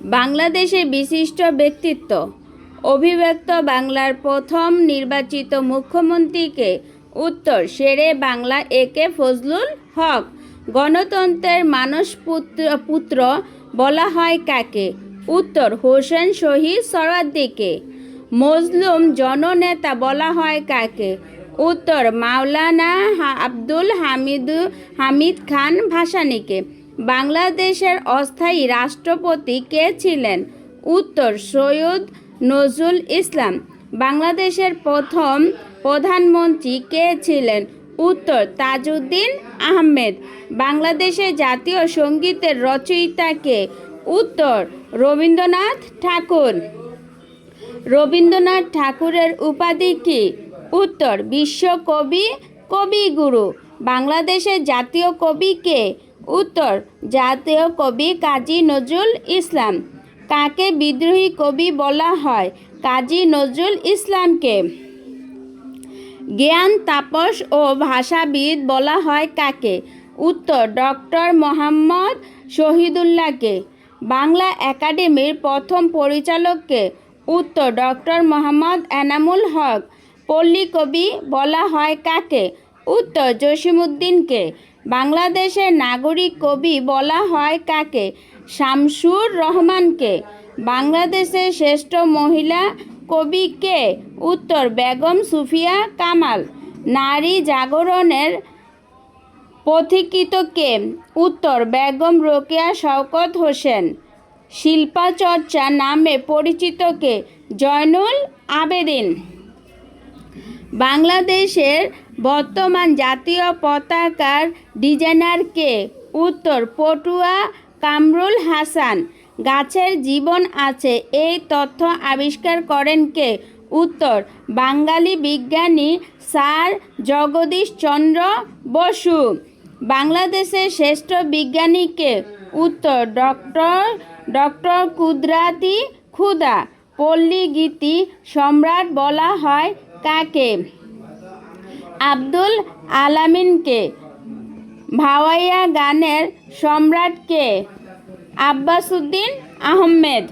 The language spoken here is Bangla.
বাংলাদেশের বিশিষ্ট ব্যক্তিত্ব। অভিব্যক্ত বাংলার প্রথম নির্বাচিত মুখ্যমন্ত্রীকে? উত্তর, শেরে বাংলা একে ফজলুল হক। গণতন্ত্রের পুত্র বলা হয় কাকে? উত্তর, হোসেন শহীদ সোহরাওয়ার্দীকে। মজলুম জননেতা বলা হয় কাকে? উত্তর, মাওলানা আব্দুল হামিদ খান ভাসানীকে। বাংলাদেশের অস্থায়ী রাষ্ট্রপতি কে ছিলেন? উত্তর, সৈয়দ নজরুল ইসলাম। বাংলাদেশের প্রথম প্রধানমন্ত্রী কে ছিলেন? উত্তর, তাজউদ্দিন আহমেদ। বাংলাদেশের জাতীয় সঙ্গীতের রচয়িতা কে? উত্তর, রবীন্দ্রনাথ ঠাকুর। রবীন্দ্রনাথ ঠাকুরের উপাধি কী? উত্তর, বিশ্বকবি, কবিগুরু। বাংলাদেশের জাতীয় কবি কে? উত্তর, জাতীয় কবি কাজী নজরুল ইসলাম। কাকে বিদ্রোহী কবি বলা হয়? কাজী নজরুল ইসলামকে। জ্ঞান, তাপস ও ভাষাবিদ বলা হয় কাকে? উত্তর, ডক্টর মোহাম্মদ শহীদুল্লাহকে। বাংলা একাডেমির প্রথম পরিচালককে? উত্তর, ডক্টর মোহাম্মদ এনামুল হক। পল্লীকবি বলা হয় কাকে? উত্তর, জসিমউদ্দিনকে। বাংলাদেশের নাগরিক কবি বলা হয় কাকে? শামসুর রহমানকে। বাংলাদেশের শ্রেষ্ঠ মহিলা কবি কে? উত্তর, বেগম সুফিয়া কামাল। নারী জাগরণের পথিকৃৎ কে? উত্তর, বেগম রোকেয়া শওকত হোসেন। শিল্পাচর্চা নামে পরিচিত কে? জয়নুল আবেদিন। বাংলাদেশের বর্তমান জাতীয় পতাকার ডিজাইনার কে? উত্তর, পটুয়া কামরুল হাসান। গাছের জীবন আছে এই তথ্য আবিষ্কার করেন কে? উত্তর, বাঙালি বিজ্ঞানী স্যার জগদীশ চন্দ্র বসু। বাংলাদেশের শ্রেষ্ঠ বিজ্ঞানী কে? উত্তর, ডক্টর কুদরাতি খুদা। পল্লী গীতি সম্রাট বলা হয় কাকে? আব্দুল আলামিনকে। ভাওয়াইয়া গানের সম্রাট কে? আব্বাস উদ্দিন আহমেদ।